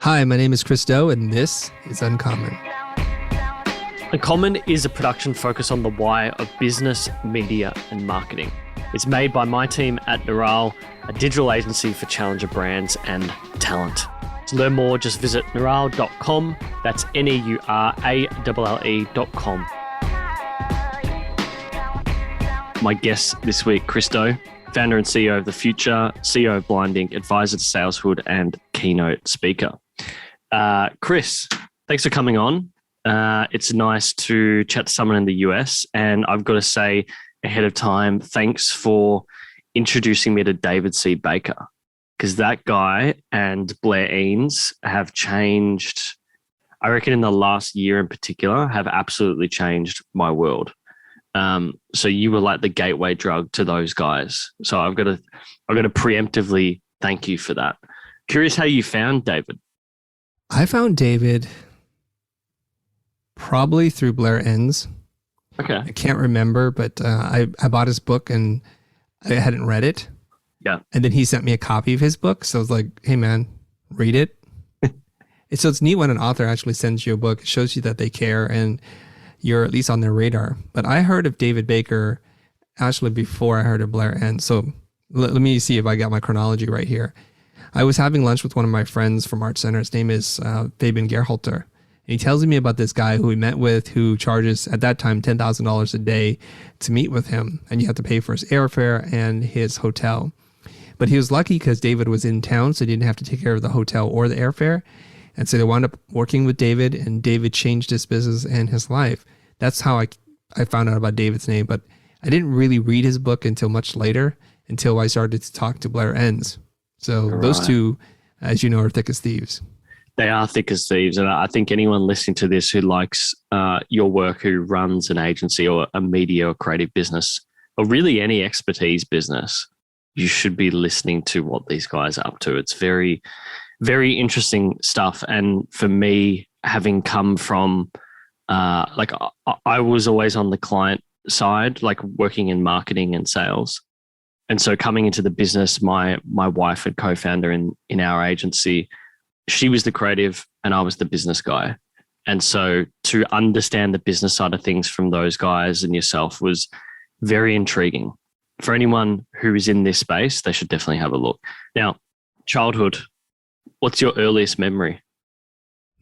Hi, my name is Chris Doe, and this is Uncommon. Uncommon is a production focused on the why of business, media, and marketing. It's made by my team at Neural, a digital agency for challenger brands and talent. To learn more, just visit neural.com. That's neurale.com. My guest this week, Chris Doe, founder and CEO of The Futur, CEO of Blind Ink, advisor to Saleshood, and keynote speaker. Chris, thanks for coming on. It's nice to chat to someone in the US, and I've got to say ahead of time, thanks for introducing me to David C. Baker, because that guy and Blair Eanes have changed, I reckon in the last year in particular, have absolutely changed my world. So you were like the gateway drug to those guys. So I've got to preemptively thank you for that. Curious how you found David. I found David probably through Blair Eanes. Okay. I can't remember, but I bought his book and I hadn't read it. Yeah. And then he sent me a copy of his book. So I was like, hey man, read it. So it's neat when an author actually sends you a book. It shows you that they care and you're at least on their radar. But I heard of David Baker actually before I heard of Blair Eanes. So let me see if I got my chronology right here. I was having lunch with one of my friends from Art Center. His name is Fabian Gerhalter. And he tells me about this guy who he met with who charges, at that time, $10,000 a day to meet with him. And you have to pay for his airfare and his hotel. But he was lucky because David was in town, so he didn't have to take care of the hotel or the airfare. And so they wound up working with David, and David changed his business and his life. That's how I found out about David's name. But I didn't really read his book until much later, until I started to talk to Blair Eanes. So Right. Those two, as you know, are thick as thieves. They are thick as thieves. And I think anyone listening to this who likes your work, who runs an agency or a media or creative business, or really any expertise business, you should be listening to what these guys are up to. It's very, very interesting stuff. And for me, having come from, I was always on the client side, like working in marketing and sales. And so coming into the business, my wife and co-founder in our agency, she was the creative and I was the business guy. And so to understand the business side of things from those guys and yourself was very intriguing. For anyone who is in this space, they should definitely have a look. Now, childhood, what's your earliest memory?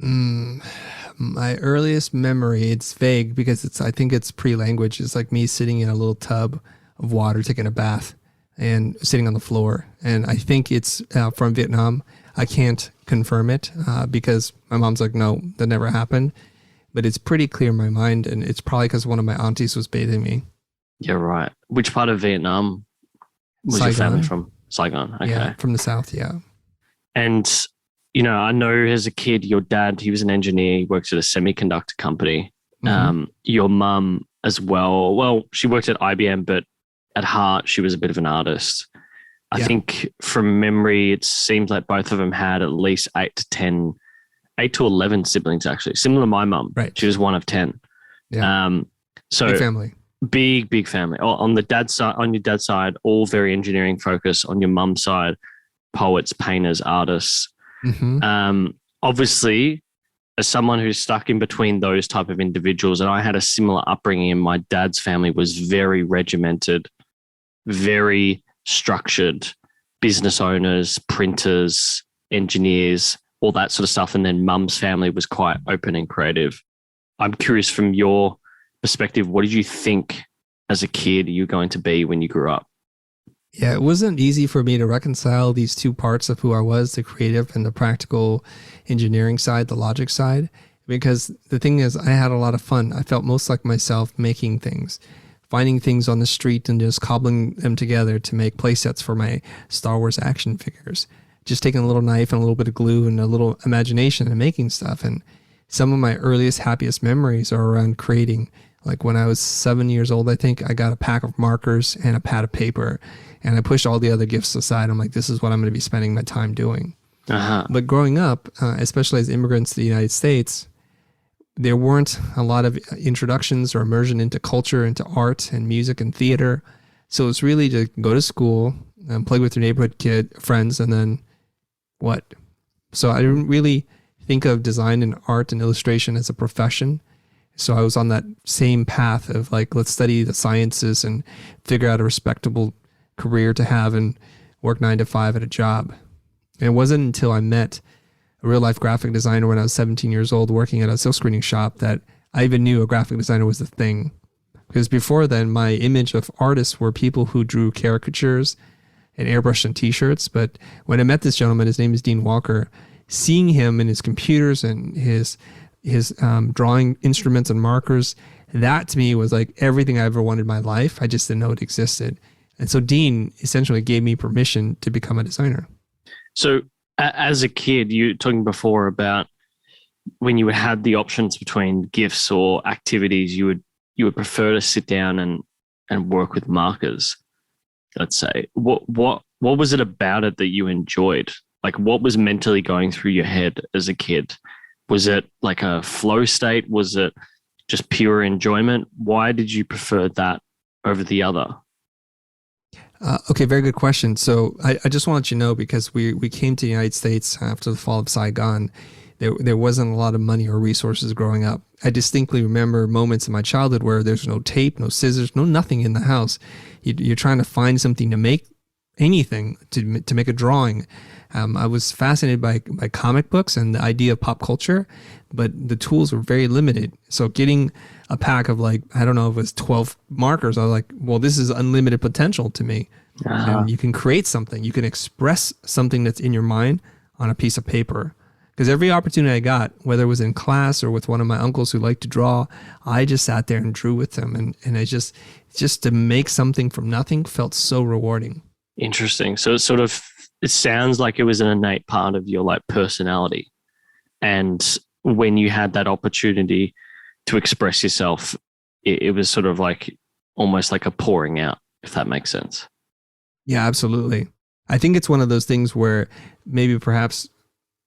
My earliest memory, it's vague because I think it's pre-language. It's like me sitting in a little tub of water, taking a bath and sitting on the floor. And I think it's from Vietnam. I can't confirm it because my mom's like, no, that never happened. But it's pretty clear in my mind. And it's probably because one of my aunties was bathing me. Yeah, right. Which part of Vietnam was Saigon. your family from? Saigon. Okay. Yeah, from the south, yeah. And, you know, I know as a kid, your dad, he was an engineer. He worked at a semiconductor company. Mm-hmm. Your mum as well. Well, she worked at IBM, but at heart, she was a bit of an artist. I think from memory, it seems like both of them had at least 8 to 11 siblings, actually. Similar to my mum. Right. She was one of 10. Yeah. So big family. Big family. On the dad's side, on your dad's side, all very engineering focused. On your mum's side, poets, painters, artists. Mm-hmm. Obviously, as someone who's stuck in between those type of individuals, and I had a similar upbringing, and my dad's family was very regimented, very structured, business owners, printers, engineers, all that sort of stuff. And then mum's family was quite open and creative. I'm curious from your perspective, what did you think as a kid you were going to be when you grew up? Yeah, it wasn't easy for me to reconcile these two parts of who I was, the creative and the practical engineering side, the logic side, because the thing is, I had a lot of fun. I felt most like myself making things, finding things on the street and just cobbling them together to make play sets for my Star Wars action figures. Just taking a little knife and a little bit of glue and a little imagination and making stuff. And some of my earliest, happiest memories are around creating. Like when I was 7 years old, I think I got a pack of markers and a pad of paper, and I pushed all the other gifts aside. I'm like, this is what I'm going to be spending my time doing. Uh-huh. But growing up, especially as immigrants to the United States, there weren't a lot of introductions or immersion into culture, into art and music and theater. So it's really to go to school and play with your neighborhood friends, and then what? So I didn't really think of design and art and illustration as a profession. So I was on that same path of like, let's study the sciences and figure out a respectable career to have and work 9 to 5 at a job. And it wasn't until I met a real life graphic designer when I was 17 years old working at a silk screening shop that I even knew a graphic designer was a thing. Because before then, my image of artists were people who drew caricatures and airbrushed on t-shirts. But when I met this gentleman, his name is Dean Walker, seeing him and his computers and his drawing instruments and markers, that to me was like everything I ever wanted in my life. I just didn't know it existed. And so Dean essentially gave me permission to become a designer. So as a kid, you were talking before about when you had the options between gifts or activities, you would prefer to sit down and work with markers, let's say. What was it about it that you enjoyed? Like, what was mentally going through your head as a kid? Was it like a flow state? Was it just pure enjoyment? Why did you prefer that over the other? Okay, very good question. So I just want to let you know, because we came to the United States after the fall of Saigon, there wasn't a lot of money or resources growing up. I distinctly remember moments in my childhood where there's no tape, no scissors, no nothing in the house. You're trying to find something to make anything, to make a drawing. I was fascinated by comic books and the idea of pop culture, but the tools were very limited. So getting a pack of like, I don't know if it was 12 markers, I was like, well, this is unlimited potential to me. And you can create something. You can express something that's in your mind on a piece of paper. Because every opportunity I got, whether it was in class or with one of my uncles who liked to draw, I just sat there and drew with them. And I just to make something from nothing felt so rewarding. Interesting. So it sounds like it was an innate part of your like personality. And when you had that opportunity to express yourself, it was sort of like almost like a pouring out, if that makes sense. Yeah, absolutely. I think it's one of those things where maybe perhaps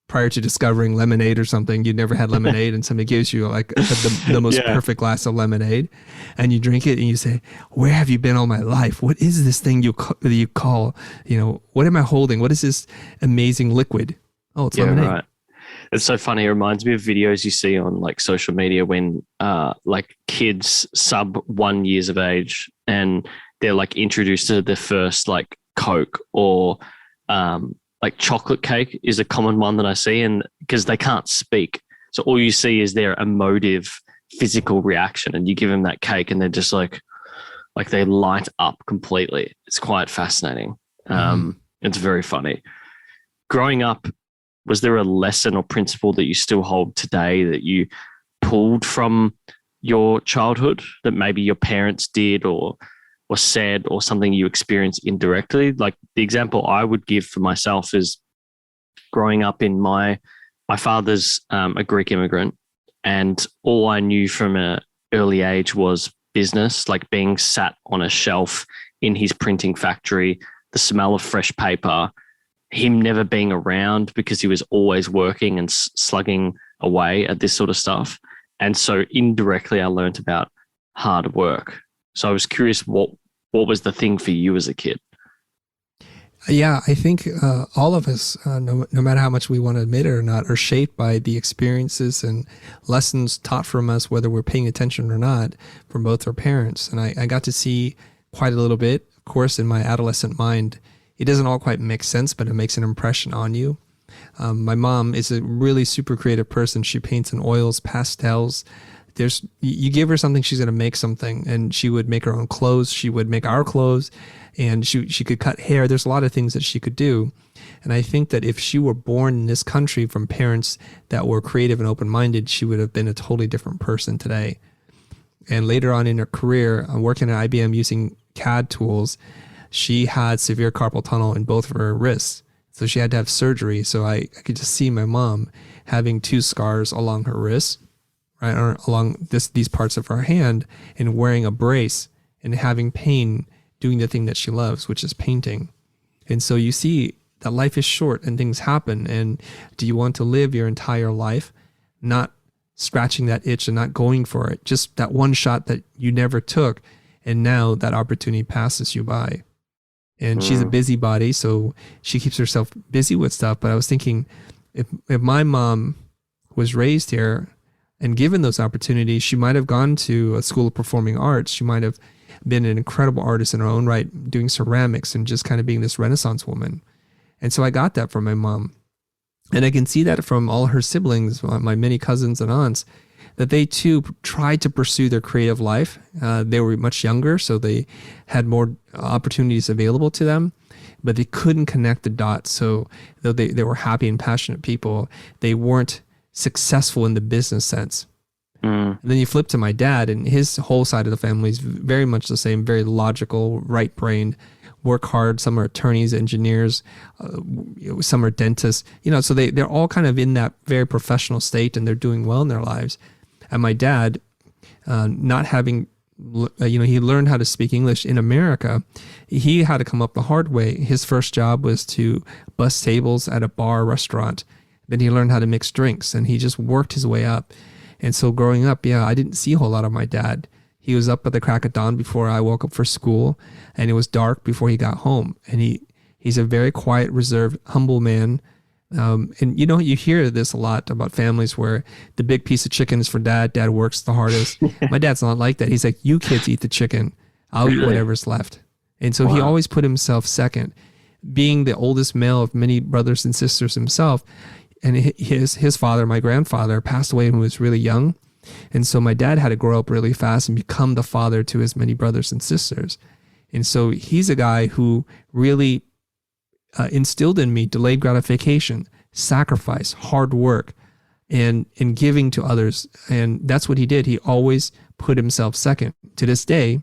prior to discovering lemonade or something, you'd never had lemonade and somebody gives you like the most perfect glass of lemonade and you drink it and you say, where have you been all my life? What is this thing you call, what am I holding? What is this amazing liquid? Oh, it's lemonade. Right. It's so funny. It reminds me of videos you see on like social media when like kids sub 1 years of age and they're like introduced to their first like Coke or like chocolate cake is a common one that I see, and because they can't speak. So all you see is their emotive physical reaction, and you give them that cake and they're just like they light up completely. It's quite fascinating. It's very funny. Growing up, was there a lesson or principle that you still hold today that you pulled from your childhood that maybe your parents did or said, or something you experienced indirectly? Like the example I would give for myself is growing up in my father's a Greek immigrant, and all I knew from an early age was business, like being sat on a shelf in his printing factory, the smell of fresh paper, him never being around because he was always working and slugging away at this sort of stuff. And so indirectly I learned about hard work. So I was curious, what was the thing for you as a kid? Yeah, I think all of us, no matter how much we want to admit it or not, are shaped by the experiences and lessons taught from us, whether we're paying attention or not, from both our parents. And I got to see quite a little bit, of course, in my adolescent mind. It doesn't all quite make sense, but it makes an impression on you. My mom is a really super creative person. She paints in oils, pastels. You give her something, she's going to make something, and she would make her own clothes. She would make our clothes, and she could cut hair. There's a lot of things that she could do. And I think that if she were born in this country from parents that were creative and open-minded, she would have been a totally different person today. And later on in her career, working at IBM using CAD tools, she had severe carpal tunnel in both of her wrists. So she had to have surgery. So I could just see my mom having 2 scars along her wrists, right, or along these parts of her hand, and wearing a brace and having pain doing the thing that she loves, which is painting. And so you see that life is short and things happen. And do you want to live your entire life not scratching that itch and not going for it? Just that one shot that you never took, and now that opportunity passes you by. And she's a busybody, so she keeps herself busy with stuff. But I was thinking, if my mom was raised here and given those opportunities, she might have gone to a school of performing arts. She might have been an incredible artist in her own right, doing ceramics and just kind of being this Renaissance woman. And so I got that from my mom. And I can see that from all her siblings, my many cousins and aunts, that they too tried to pursue their creative life. They were much younger, so they had more opportunities available to them, but they couldn't connect the dots. So though they were happy and passionate people, they weren't successful in the business sense. And then you flip to my dad, and his whole side of the family is very much the same, very logical, right-brained, work hard. Some are attorneys, engineers, some are dentists, so they're all kind of in that very professional state, and they're doing well in their lives. And my dad, not having, he learned how to speak English in America. He had to come up the hard way. His first job was to bus tables at a bar restaurant. Then he learned how to mix drinks, and he just worked his way up. And so growing up, I didn't see a whole lot of my dad. He was up at the crack of dawn before I woke up for school, and it was dark before he got home. And he's a very quiet, reserved, humble man. And you hear this a lot about families where the big piece of chicken is for dad. Dad works the hardest. My dad's not like that. He's like, you kids eat the chicken. I'll eat whatever's left. And so he always put himself second. Being the oldest male of many brothers and sisters himself, and his father, my grandfather, passed away when he was really young. And so my dad had to grow up really fast and become the father to his many brothers and sisters. And so he's a guy who really instilled in me delayed gratification, sacrifice, hard work, and giving to others. And that's what he did. He always put himself second. To this day,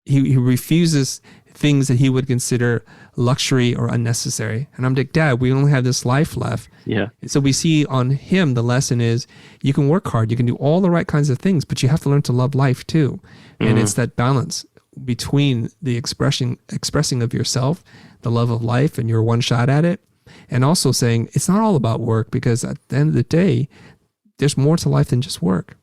he refuses things that he would consider luxury or unnecessary. And I'm like, Dad, we only have this life left. Yeah. So we see on him, the lesson is you can work hard, you can do all the right kinds of things, but you have to learn to love life too. And it's that balance between the expressing of yourself, the love of life, and your one shot at it, and also saying it's not all about work, because at the end of the day, there's more to life than just work.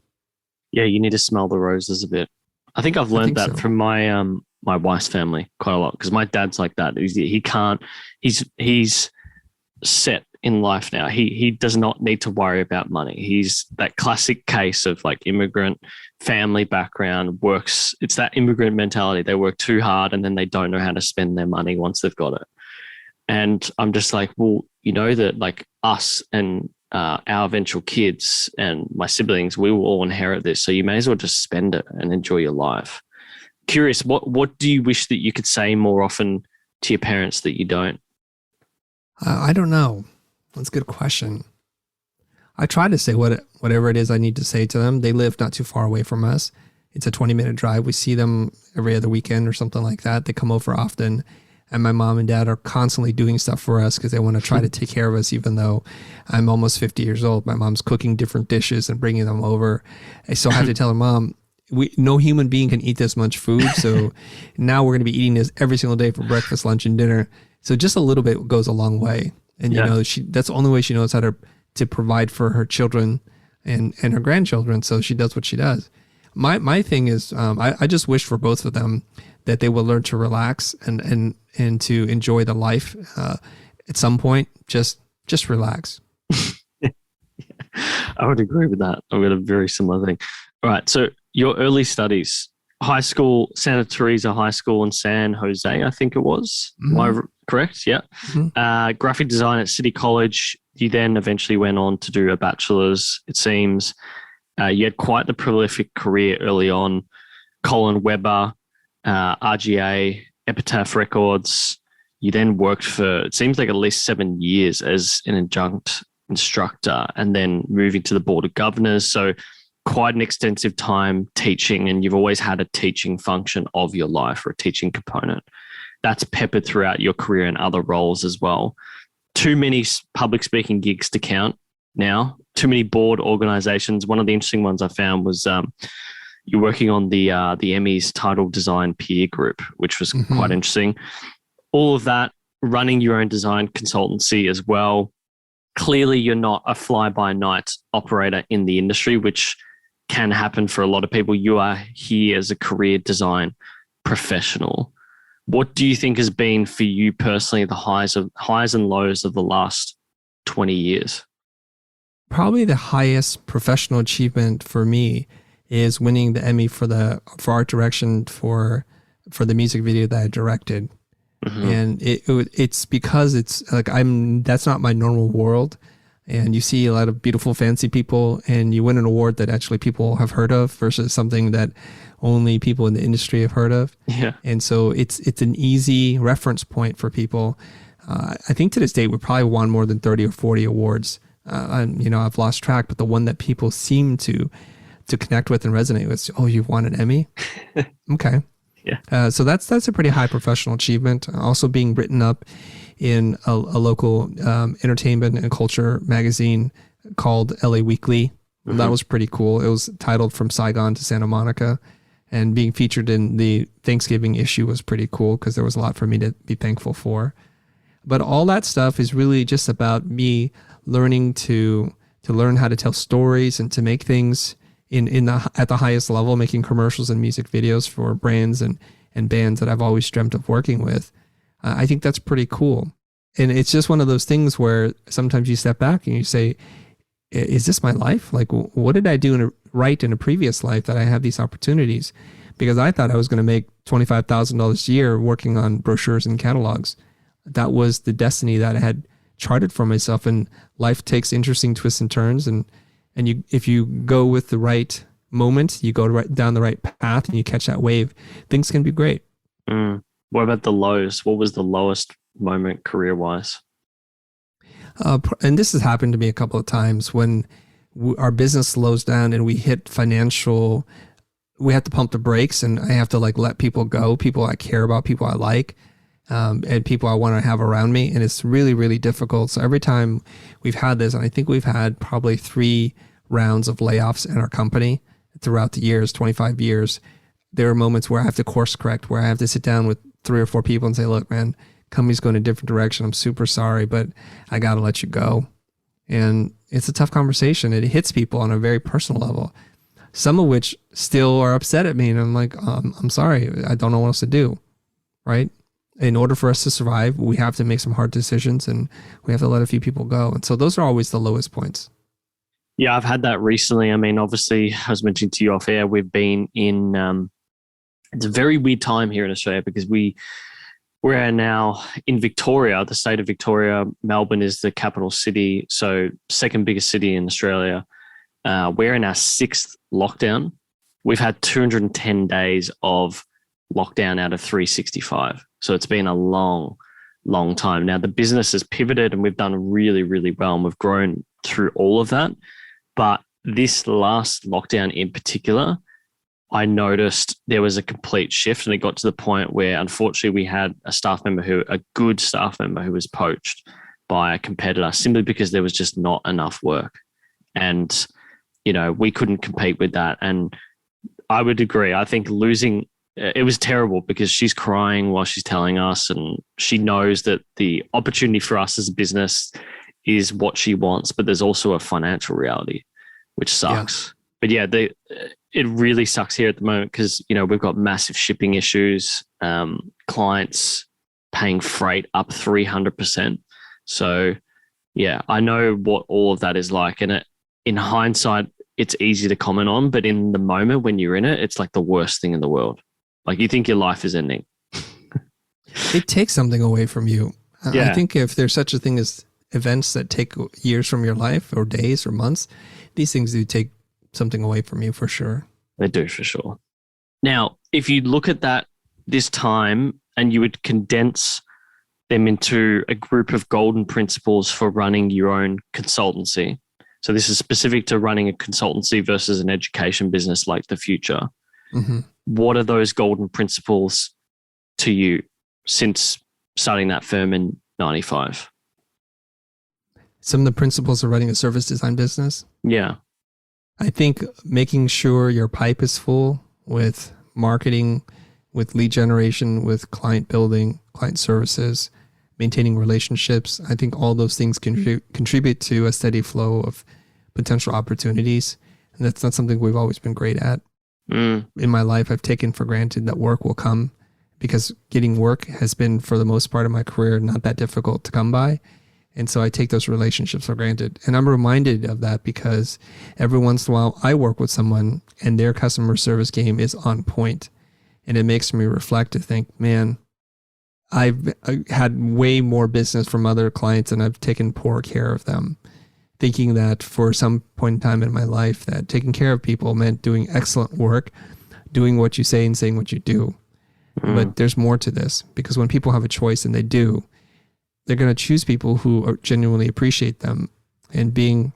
Yeah, you need to smell the roses a bit. I think I've learned that from my my wife's family quite a lot, because my dad's like that. He's set in life now. He does not need to worry about money. He's that classic case of like immigrant family background, works. It's that immigrant mentality. They work too hard and then they don't know how to spend their money once they've got it. And I'm just like, well, that like us and our eventual kids and my siblings, we will all inherit this. So you may as well just spend it and enjoy your life. Curious, what do you wish that you could say more often to your parents that you don't? I don't know. That's a good question. I try to say whatever it is I need to say to them. They live not too far away from us. It's a 20-minute drive. We see them every other weekend or something like that. They come over often. And my mom and dad are constantly doing stuff for us because they want to try to take care of us, even though I'm almost 50 years old. My mom's cooking different dishes and bringing them over. I still have to tell her, Mom, no human being can eat this much food. So now we're going to be eating this every single day for breakfast, lunch, and dinner. So just a little bit goes a long way. And, that's the only way she knows how to provide for her children and her grandchildren. So she does what she does. My thing is, I just wish for both of them that they will learn to relax and to enjoy the life. At some point, just relax. I would agree with that. I've got a very similar thing. All right. So your early studies, high school, Santa Teresa High School in San Jose, I think it was. Mm-hmm. Am I correct? Yeah. Mm-hmm. Graphic design at City College. You then eventually went on to do a bachelor's, it seems. You had quite the prolific career early on. Colin Webber, RGA, Epitaph Records. You then worked for, it seems like at least 7 years as an adjunct instructor, and then moving to the Board of Governors. So quite an extensive time teaching, and you've always had a teaching function of your life, or a teaching component. That's peppered throughout your career and other roles as well. Too many public speaking gigs to count now. Too many board organizations. One of the interesting ones I found was you're working on the Emmys title design peer group, which was quite interesting. All of that, running your own design consultancy as well. Clearly, you're not a fly-by-night operator in the industry, which can happen for a lot of people. You are here as a career design professional. What do you think has been for you personally the highs and lows of the last 20 years? Probably the highest professional achievement for me is winning the Emmy for art direction for the music video that I directed. And it's because it's like that's not my normal world. And you see a lot of beautiful, fancy people, and you win an award that actually people have heard of versus something that only people in the industry have heard of. Yeah. And so it's an easy reference point for people. I think to this date, we probably won more than 30 or 40 awards. I've lost track, but the one that people seem to connect with and resonate with, oh, you've won an Emmy? Okay. Yeah. So that's a pretty high professional achievement. Also being written up in a local entertainment and culture magazine called LA Weekly. That was pretty cool. It was titled From Saigon to Santa Monica, and being featured in the Thanksgiving issue was pretty cool because there was a lot for me to be thankful for. But all that stuff is really just about me learning to learn how to tell stories and to make things at the highest level, making commercials and music videos for brands and bands that I've always dreamt of working with. I think that's pretty cool. And it's just one of those things where sometimes you step back and you say, is this my life? Like, what did I do right in a previous life that I have these opportunities? Because I thought I was going to make $25,000 a year working on brochures and catalogs. That was the destiny that I had charted for myself. And life takes interesting twists and turns. And if you go with the right moment, you go down the right path and you catch that wave, things can be great. What about the lows? What was the lowest moment career-wise? And this has happened to me a couple of times when our business slows down and we hit we have to pump the brakes, and I have to let people go, people I care about, people I like, and people I want to have around me. And it's really, really difficult. So every time we've had this, and I think we've had probably 3 rounds of layoffs in our company throughout the years, 25 years, there are moments where I have to course correct, where I have to sit down with 3 or 4 people and say, look, man, company's going a different direction. I'm super sorry, but I got to let you go. And it's a tough conversation. It hits people on a very personal level, some of which still are upset at me. And I'm like, I'm sorry. I don't know what else to do. Right. In order for us to survive, we have to make some hard decisions, and we have to let a few people go. And so those are always the lowest points. Yeah, I've had that recently. I mean, obviously, I was mentioning to you off air, we've been in, it's a very weird time here in Australia because we're now in Victoria, the state of Victoria. Melbourne is the capital city, so second biggest city in Australia. We're in our 6th lockdown. We've had 210 days of lockdown out of 365. So it's been a long, long time. Now, the business has pivoted and we've done really, really well, and we've grown through all of that. But this last lockdown in particular, I noticed there was a complete shift, and it got to the point where, unfortunately, we had a good staff member who was poached by a competitor simply because there was just not enough work. And, we couldn't compete with that. And I would agree. I think it was terrible because she's crying while she's telling us, and she knows that the opportunity for us as a business is what she wants, but there's also a financial reality, which sucks. Yeah. But yeah, it really sucks here at the moment because, we've got massive shipping issues, clients paying freight up 300%. So yeah, I know what all of that is like. And in hindsight, it's easy to comment on, but in the moment when you're in it, it's like the worst thing in the world. Like you think your life is ending. It takes something away from you. Yeah. I think if there's such a thing as events that take years from your life or days or months, these things do take something away from you for sure. They do for sure. Now, if you look at this time and you would condense them into a group of golden principles for running your own consultancy. So this is specific to running a consultancy versus an education business like the Futur. Mm-hmm. What are those golden principles to you since starting that firm in 95? Some of the principles of running a service design business? Yeah. I think making sure your pipe is full with marketing, with lead generation, with client building, client services, maintaining relationships. I think all those things contribute to a steady flow of potential opportunities. And that's not something we've always been great at. In my life, I've taken for granted that work will come because getting work has been, for the most part of my career, not that difficult to come by. And so I take those relationships for granted. And I'm reminded of that because every once in a while I work with someone and their customer service game is on point. And it makes me reflect to think, man, I've had way more business from other clients and I've taken poor care of them. Thinking that for some point in time in my life that taking care of people meant doing excellent work, doing what you say and saying what you do. But there's more to this, because when people have a choice, and they do, they're going to choose people who genuinely appreciate them. And being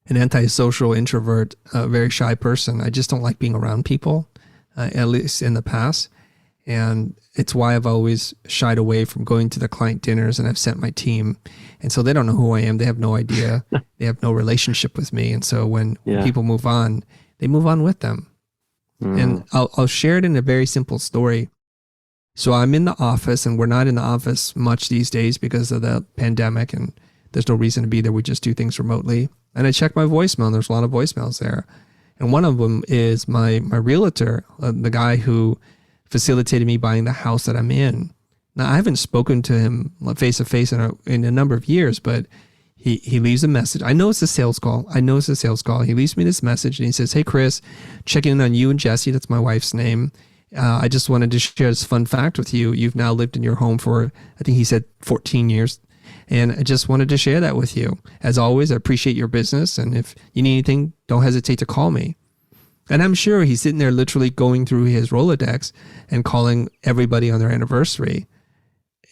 an antisocial introvert, a very shy person, I just don't like being around people, at least in the past. And it's why I've always shied away from going to the client dinners, and I've sent my team. And so they don't know who I am. They have no idea. They have no relationship with me. And so when people move on, they move on with them. And I'll share it in a very simple story. So I'm in the office, and we're not in the office much these days because of the pandemic, and there's no reason to be there. We just do things remotely. And I check my voicemail, and there's a lot of voicemails there. And one of them is my realtor, the guy who facilitated me buying the house that I'm in. Now, I haven't spoken to him face to face in a number of years, but he leaves a message. I know it's a sales call. He leaves me this message, and he says, "Hey, Chris, checking in on you and Jessie." That's my wife's name. I just wanted to share this fun fact with you. You've now lived in your home for, I think he said 14 years. And I just wanted to share that with you. As always, I appreciate your business. And if you need anything, don't hesitate to call me. And I'm sure he's sitting there literally going through his Rolodex and calling everybody on their anniversary.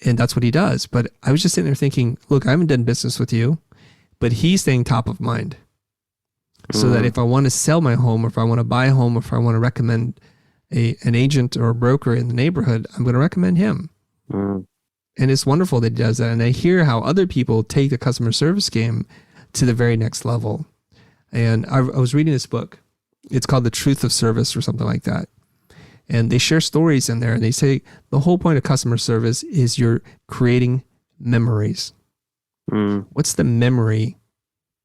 And that's what he does. But I was just sitting there thinking, look, I haven't done business with you, but he's staying top of mind. So that if I want to sell my home, or if I want to buy a home, or if I want to recommend an agent or a broker in the neighborhood, I'm going to recommend him. And it's wonderful that he does that. And I hear how other people take the customer service game to the very next level. And I was reading this book. It's called The Truth of Service or something like that. And they share stories in there, and they say the whole point of customer service is you're creating memories. What's the memory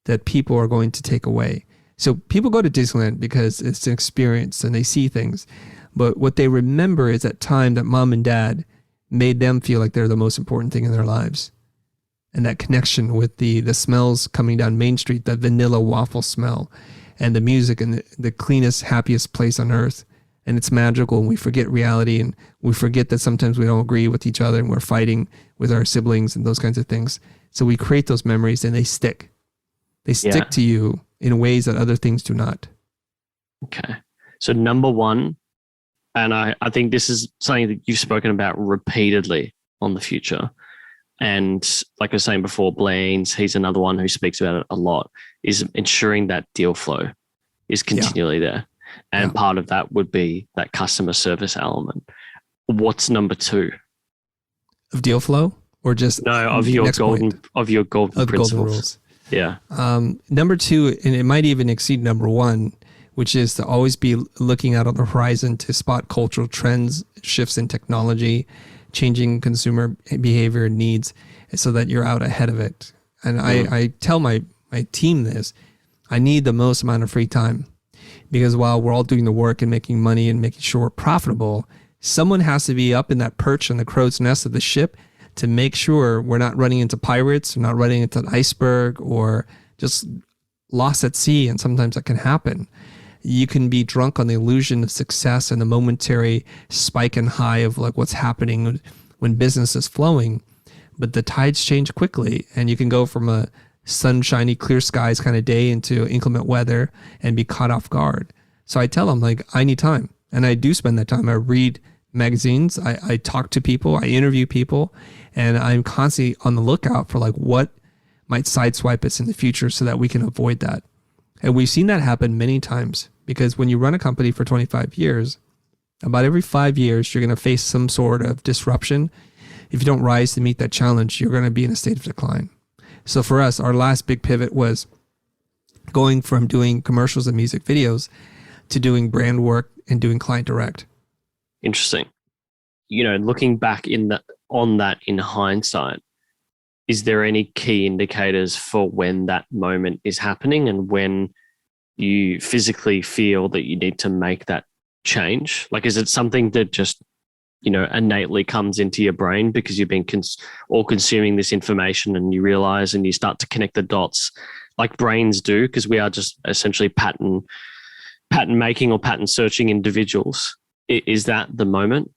that people are going to take away? So people go to Disneyland because it's an experience and they see things. But what they remember is that time that mom and dad made them feel like they're the most important thing in their lives. And that connection with the smells coming down Main Street, the vanilla waffle smell, and the music, and the cleanest, happiest place on earth. And it's magical, and we forget reality, and we forget that sometimes we don't agree with each other, and we're fighting with our siblings and those kinds of things. So we create those memories, and they stick. They stick to you in ways that other things do not. Okay. So number one, and I think this is something that you've spoken about repeatedly on the Future. And like I was saying before, Blaine's, he's another one who speaks about it a lot, is ensuring that deal flow is continually there. And part of that would be that customer service element. What's number two? Of deal flow, or just of your golden principles. Golden rules. Yeah. Number two, and it might even exceed number one, which is to always be looking out on the horizon to spot cultural trends, shifts in technology, changing consumer behavior and needs, so that you're out ahead of it. And I tell my team this: I need the most amount of free time, because while we're all doing the work and making money and making sure we're profitable, someone has to be up in that perch on the crow's nest of the ship to make sure we're not running into pirates, we're not running into an iceberg, or just lost at sea. And sometimes that can happen. You can be drunk on the illusion of success and the momentary spike and high of like what's happening when business is flowing, but the tides change quickly, and you can go from a sunshiny, clear skies kind of day into inclement weather and be caught off guard. So I tell them, like, I need time, and I do spend that time. I read magazines, I talk to people, I interview people, and I'm constantly on the lookout for like what might sideswipe us in the future so that we can avoid that. And we've seen that happen many times, because when you run a company for 25 years, about every 5 years, you're going to face some sort of disruption. If you don't rise to meet that challenge, you're going to be in a state of decline. So for us, our last big pivot was going from doing commercials and music videos to doing brand work and doing client direct. Interesting. You know, looking back on that in hindsight, is there any key indicators for when that moment is happening and when you physically feel that you need to make that change? Like, is it something that just innately comes into your brain because you've been all consuming this information, and you realize and you start to connect the dots like brains do, because we are just essentially pattern making or pattern searching individuals. Is that the moment?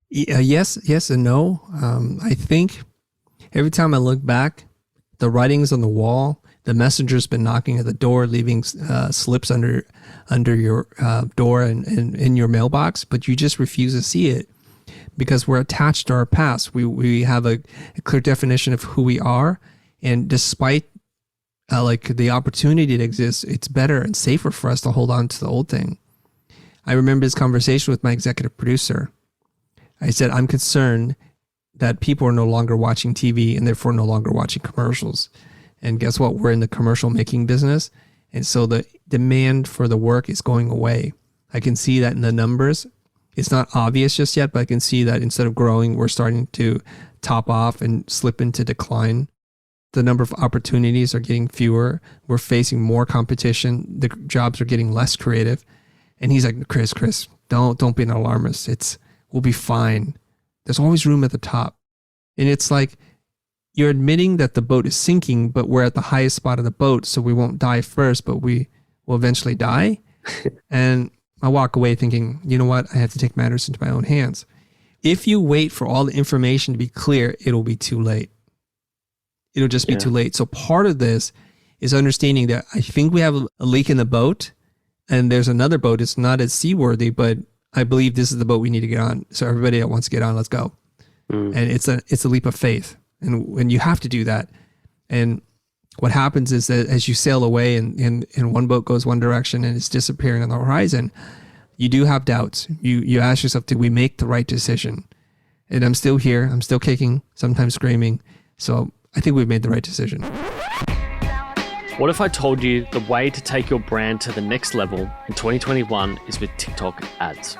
Yes and no. I think every time I look back, the writing's on the wall. The messenger's been knocking at the door, leaving slips under your door and in your mailbox, but you just refuse to see it because we're attached to our past. We have a clear definition of who we are, and despite like the opportunity that exists, it's better and safer for us to hold on to the old thing. I remember this conversation with my executive producer. I said, I'm concerned that people are no longer watching TV and therefore no longer watching commercials. And guess what? We're in the commercial making business. And so the demand for the work is going away. I can see that in the numbers. It's not obvious just yet, but I can see that instead of growing, we're starting to top off and slip into decline. The number of opportunities are getting fewer. We're facing more competition. The jobs are getting less creative. And he's like, Chris, don't be an alarmist. We'll be fine. There's always room at the top. And it's like, you're admitting that the boat is sinking, but we're at the highest spot of the boat, so we won't die first, but we will eventually die. And I walk away thinking, you know what? I have to take matters into my own hands. If you wait for all the information to be clear, it'll be too late. It'll just be too late. So part of this is understanding that I think we have a leak in the boat, and there's another boat. It's not as seaworthy, but I believe this is the boat we need to get on. So everybody that wants to get on, let's go. And it's a leap of faith. And you have to do that. And what happens is that as you sail away and one boat goes one direction and it's disappearing on the horizon, you do have doubts. You ask yourself, did we make the right decision? And I'm still here. I'm still kicking, sometimes screaming. So I think we've made the right decision. What if I told you the way to take your brand to the next level in 2021 is with TikTok ads?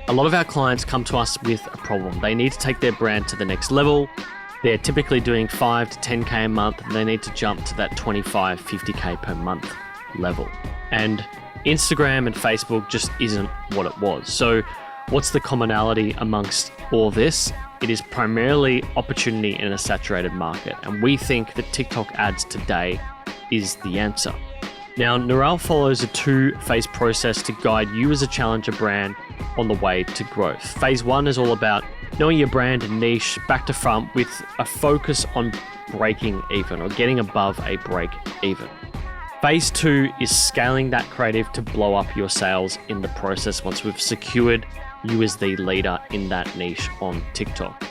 A lot of our clients come to us with a problem. They need to take their brand to the next level. They're typically doing 5 to 10K a month, and they need to jump to that 25, 50K per month level. And Instagram and Facebook just isn't what it was. So what's the commonality amongst all this? It is primarily opportunity in a saturated market. And we think that TikTok ads today is the answer. Now, Neural follows a 2-phase process to guide you as a challenger brand on the way to growth. Phase 1 is all about knowing your brand and niche back to front with a focus on breaking even or getting above a break even. Phase 2 is scaling that creative to blow up your sales in the process once we've secured you as the leader in that niche on TikTok.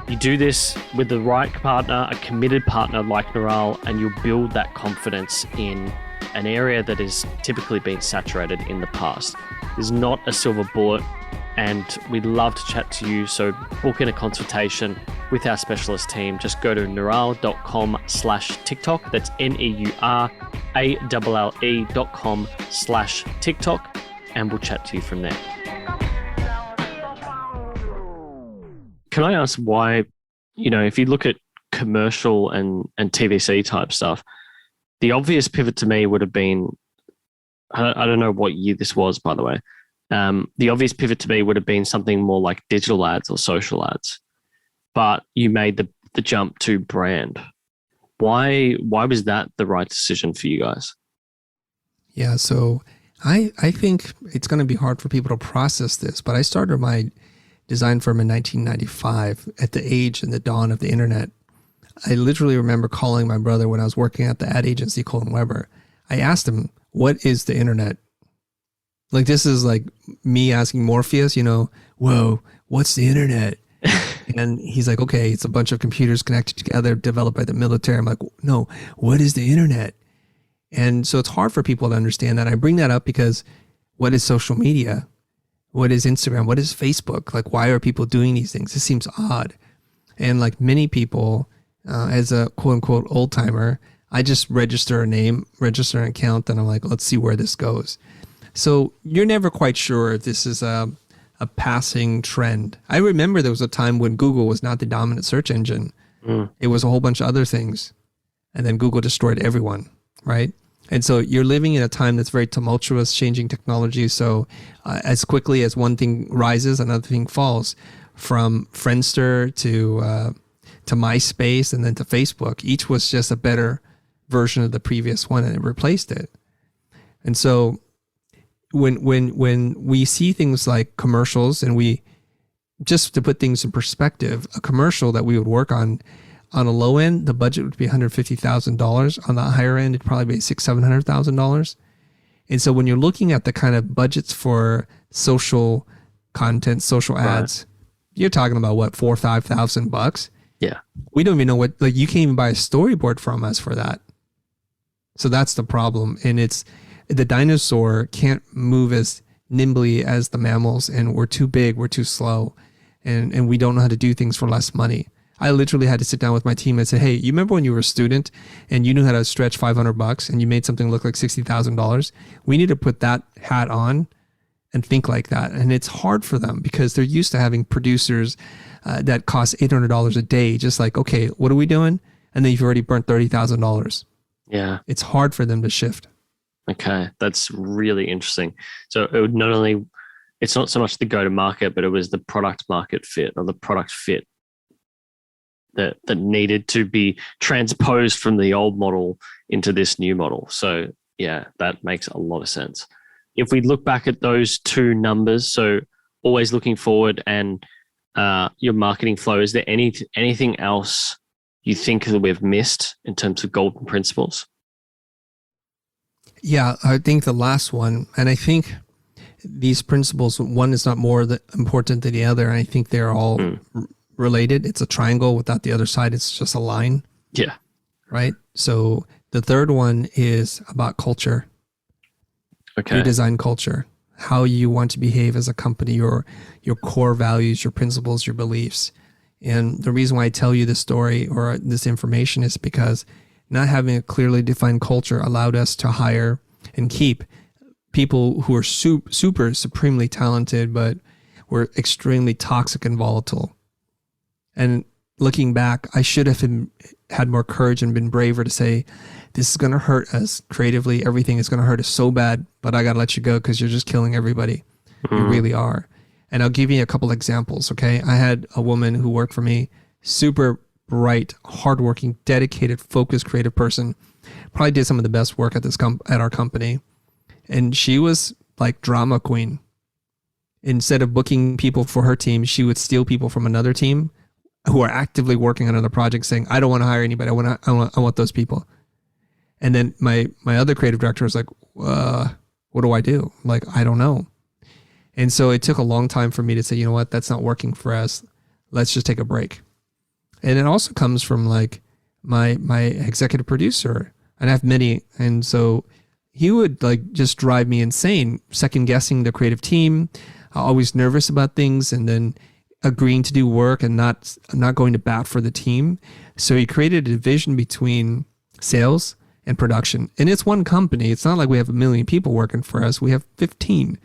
You do this with the right partner, a committed partner like Neural, and you'll build that confidence in an area that has typically been saturated in the past. There's not a silver bullet, and we'd love to chat to you. So book in a consultation with our specialist team. Just go to neural.com/TikTok. That's NEURALLE.com/TikTok, and we'll chat to you from there. Can I ask why, if you look at commercial and TVC type stuff, the obvious pivot to me would have been, I don't know what year this was, by the way. The obvious pivot to me would have been something more like digital ads or social ads, but you made the jump to brand. Why was that the right decision for you guys? Yeah, so I think it's going to be hard for people to process this, but I started my design firm in 1995 at the age and the dawn of the internet. I literally remember calling my brother when I was working at the ad agency, Colin Weber. I asked him, what is the internet? Like, this is like me asking Morpheus, whoa, what's the internet? And he's like, okay, it's a bunch of computers connected together, developed by the military. I'm like, no, what is the internet? And so it's hard for people to understand that. I bring that up because what is social media? What is Instagram? What is Facebook? Like, why are people doing these things? This seems odd. And like many people, as a quote unquote old timer, I just register a name, register an account, and I'm like, let's see where this goes. So you're never quite sure if this is a passing trend. I remember there was a time when Google was not the dominant search engine. It was a whole bunch of other things. And then Google destroyed everyone, right? And so you're living in a time that's very tumultuous, changing technology. So as quickly as one thing rises, another thing falls. From Friendster to MySpace and then to Facebook, each was just a better version of the previous one, and it replaced it. And so when we see things like commercials, and we, just to put things in perspective, a commercial that we would work on a low end, the budget would be $150,000. On the higher end, it'd probably be $600,000-$700,000. And so when you're looking at the kind of budgets for social content, social ads, you're talking about what, $4,000 or $5,000? Yeah. We don't even know what, like, you can't even buy a storyboard from us for that. So that's the problem. And it's, the dinosaur can't move as nimbly as the mammals, and we're too big, we're too slow, and we don't know how to do things for less money. I literally had to sit down with my team and say, hey, you remember when you were a student and you knew how to stretch $500 and you made something look like $60,000? We need to put that hat on and think like that. And it's hard for them because they're used to having producers that cost $800 a day. Just like, okay, what are we doing? And then you've already burnt $30,000. Yeah. It's hard for them to shift. Okay. That's really interesting. So it would not only, it's not so much the go-to-market, but it was the product market fit, or the product fit that needed to be transposed from the old model into this new model. So yeah, that makes a lot of sense. If we look back at those two numbers, so always looking forward and your marketing flow, is there anything else you think that we've missed in terms of golden principles? Yeah, I think the last one, and I think these principles, one is not more important than the other, and I think they're all related. It's a triangle without the other side. It's just a line. Yeah. Right? So the third one is about culture. Okay. Your design culture, how you want to behave as a company, your core values, your principles, your beliefs. And the reason why I tell you this story or this information is because not having a clearly defined culture allowed us to hire and keep people who are super supremely talented, but were extremely toxic and volatile. And looking back, I should have had more courage and been braver to say, this is going to hurt us creatively. Everything is going to hurt us so bad, but I got to let you go because you're just killing everybody. You really are. And I'll give you a couple examples, okay? I had a woman who worked for me, super bright, hardworking, dedicated, focused, creative person. Probably did some of the best work at at our company. And she was like drama queen. Instead of booking people for her team, she would steal people from another team who are actively working on another project, saying, I don't want to hire anybody. I want those people. And then my other creative director was like, what do I do? I'm like, I don't know. And so it took a long time for me to say, you know what, that's not working for us. Let's just take a break. And it also comes from like my executive producer, and I have many. And so he would like just drive me insane, second guessing the creative team, always nervous about things, and then agreeing to do work and not going to bat for the team. So he created a division between sales and production. And it's one company. It's not like we have 1 million people working for us. We have 15.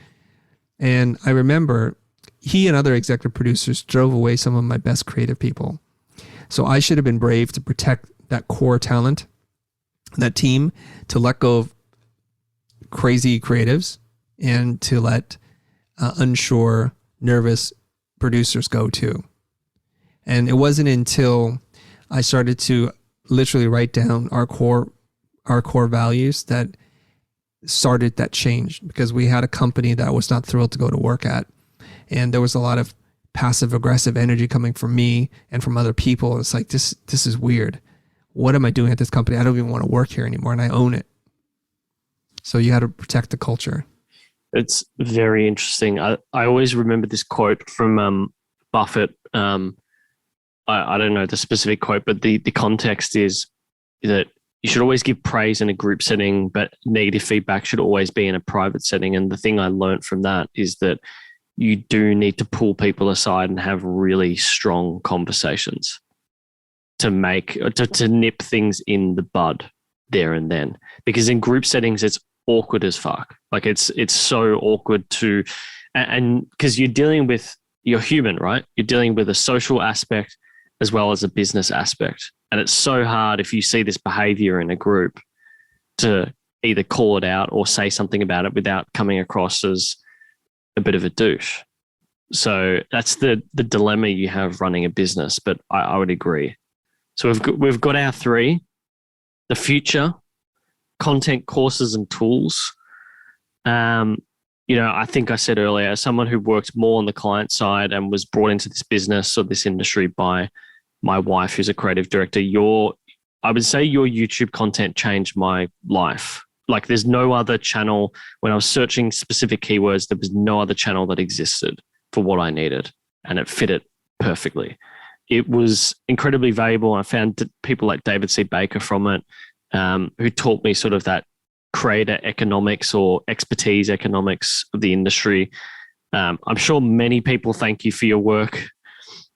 And I remember he and other executive producers drove away some of my best creative people. So I should have been brave to protect that core talent, that team, to let go of crazy creatives and to let unsure, nervous producers go too. And it wasn't until I started to literally write down our core values that started that change, because we had a company that I was not thrilled to go to work at. And there was a lot of passive aggressive energy coming from me and from other people. It's like, this is weird. What am I doing at this company? I don't even want to work here anymore, and I own it. So you had to protect the culture. It's very interesting. I always remember this quote from Buffett. I don't know the specific quote, but the context is that you should always give praise in a group setting, but negative feedback should always be in a private setting. And the thing I learned from that is that you do need to pull people aside and have really strong conversations to nip things in the bud there and then. Because in group settings, it's awkward as fuck. Like it's so awkward and because you're human, right? You're dealing with a social aspect as well as a business aspect. And it's so hard if you see this behavior in a group to either call it out or say something about it without coming across as a bit of a douche. So that's the dilemma you have running a business. But I would agree. So we've got our three: the future, content, courses, and tools. I think I said earlier, as someone who worked more on the client side and was brought into this business or this industry by my wife, who's a creative director, I would say your YouTube content changed my life. Like, there's no other channel. When I was searching specific keywords, there was no other channel that existed for what I needed, and it fit it perfectly. It was incredibly valuable. I found people like David C. Baker from it, who taught me sort of that creator economics or expertise economics of the industry. I'm sure many people thank you for your work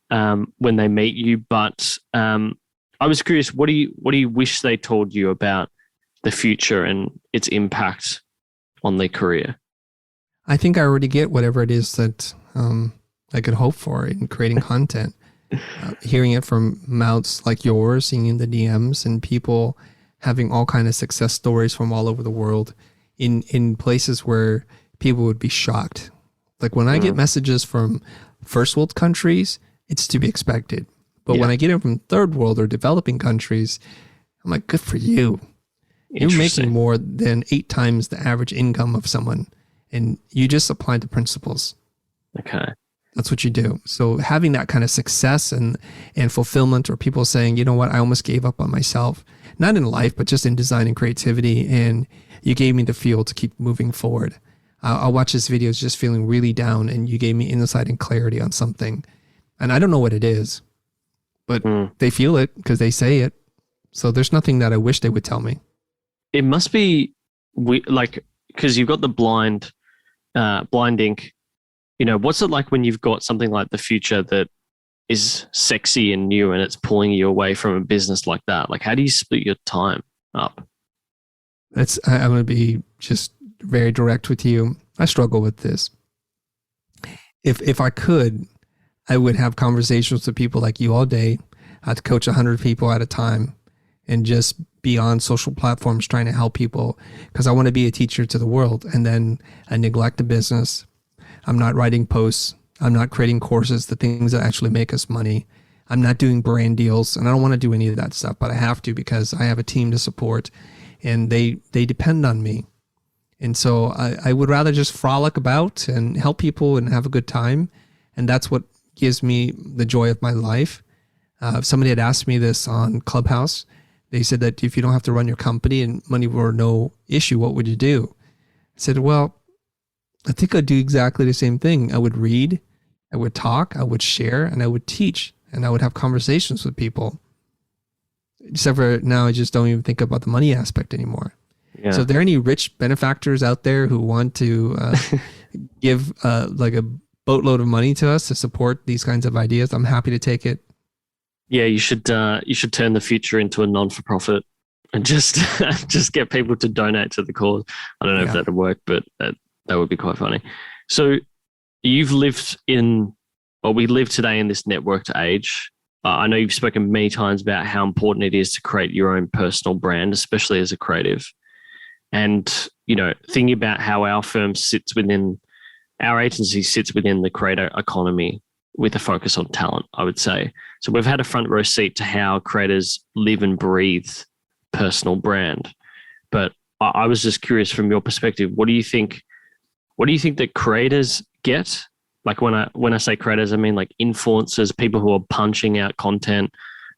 when they meet you, but I was curious, what do you wish they told you about the future and its impact on their career? I think I already get whatever it is that I could hope for in creating content. Hearing it from mouths like yours, seeing in the DMs, and people having all kinds of success stories from all over the world in places where people would be shocked. Like when I get messages from first world countries, it's to be expected. But when I get it from third world or developing countries, I'm like, good for you. You're making more than 8 times the average income of someone, and you just applied the principles. Okay. That's what you do. So having that kind of success and fulfillment, or people saying, you know what, I almost gave up on myself, not in life, but just in design and creativity, and you gave me the fuel to keep moving forward. I'll watch this video just feeling really down, and you gave me insight and clarity on something. And I don't know what it is, but they feel it because they say it. So there's nothing that I wish they would tell me. It must be because you've got the blind ink. What's it like when you've got something like the future that is sexy and new and it's pulling you away from a business like that? Like, how do you split your time up? I'm going to be just very direct with you. I struggle with this. If I could, I would have conversations with people like you all day. I'd coach 100 people at a time and just be on social platforms trying to help people, because I want to be a teacher to the world. And then I neglect the business. I'm not writing posts. I'm not creating courses, the things that actually make us money. I'm not doing brand deals, and I don't want to do any of that stuff, but I have to because I have a team to support, and they depend on me. And so I would rather just frolic about and help people and have a good time. And that's what gives me the joy of my life. Somebody had asked me this on Clubhouse. They said that if you don't have to run your company and money were no issue, what would you do? I said, well, I think I'd do exactly the same thing. I would read, I would talk, I would share, and I would teach, and I would have conversations with people. Except for now, I just don't even think about the money aspect anymore. Yeah. So if there are any rich benefactors out there who want to give like a boatload of money to us to support these kinds of ideas, I'm happy to take it. Yeah, you should turn the future into a non-for-profit and just get people to donate to the cause. I don't know if that'd work, but that would be quite funny. So we live today in this networked age. I know you've spoken many times about how important it is to create your own personal brand, especially as a creative. And, thinking about how our agency sits within the creator economy with a focus on talent, I would say. So we've had a front row seat to how creators live and breathe personal brand. But I was just curious, from your perspective, what do you think that creators get? Like when I say creators, I mean like influencers, people who are punching out content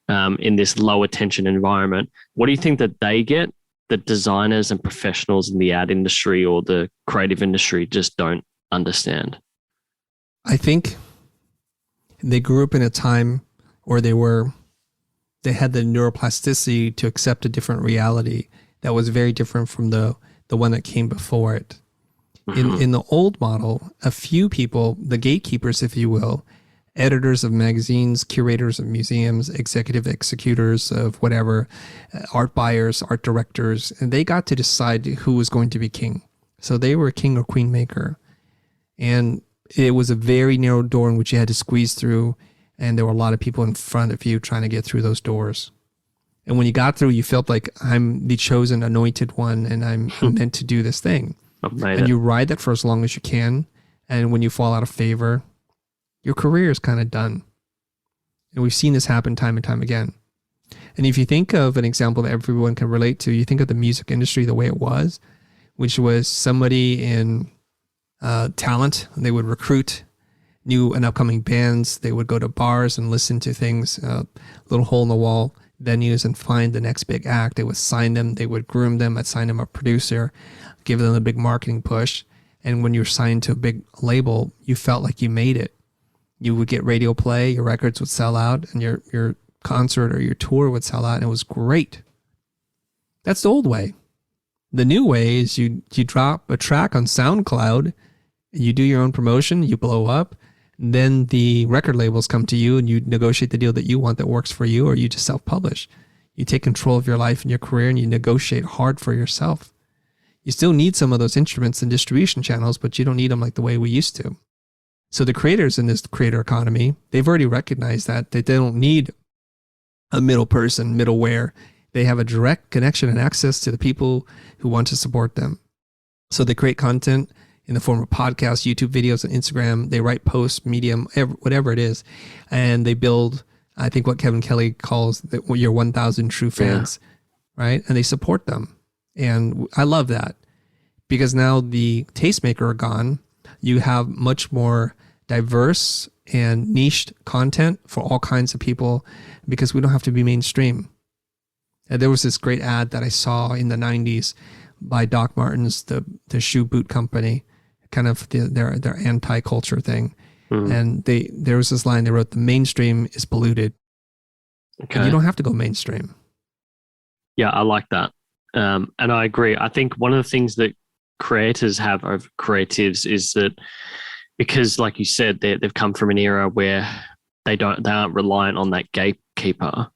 in this low attention environment. What do you think that they get that designers and professionals in the ad industry or the creative industry just don't understand? I think they grew up in a time where they had the neuroplasticity to accept a different reality that was very different from the one that came before it. In the old model, a few people, the gatekeepers, if you will, editors of magazines, curators of museums, executive executors of whatever, art buyers, art directors, and they got to decide who was going to be king. So they were a king or queen maker. And it was a very narrow door in which you had to squeeze through, and there were a lot of people in front of you trying to get through those doors. And when you got through, you felt like I'm the chosen anointed one and I'm meant to do this thing. I've made And it. you ride that for as long as you can. And when you fall out of favor, your career is kind of done. And we've seen this happen time and time again. And if you think of an example that everyone can relate to, you think of the music industry the way it was, which was somebody in talent. They would recruit new and upcoming bands. They would go to bars and listen to things, little hole in the wall venues, and find the next big act. They would sign them. They would groom them. I'd sign them a producer, give them a big marketing push. And when you're signed to a big label, you felt like you made it. You would get radio play, your records would sell out, and your concert or your tour would sell out, and it was great. That's the old way. The new way is you drop a track on SoundCloud, you do your own promotion, you blow up, then the record labels come to you and you negotiate the deal that you want that works for you, or you just self-publish. You take control of your life and your career and you negotiate hard for yourself. You still need some of those instruments and distribution channels, but you don't need them like the way we used to. So the creators in this creator economy, they've already recognized that they don't need a middle person, middleware. They have a direct connection and access to the people who want to support them. So they create content in the form of podcasts, YouTube videos, and Instagram. They write posts, Medium, whatever it is. And they build, I think what Kevin Kelly calls your 1,000 true fans, right? And they support them. And I love that because now the tastemaker are gone. You have much more diverse and niched content for all kinds of people because we don't have to be mainstream. There was this great ad that I saw in the 90s by Doc Martens, the shoe boot company, kind of their anti-culture thing. And there was this line they wrote, the mainstream is polluted. Okay. And you don't have to go mainstream. Yeah, I like that. And I agree. I think one of the things that creators have over creatives is that because, like you said, they've come from an era where they aren't reliant on that gatekeeper.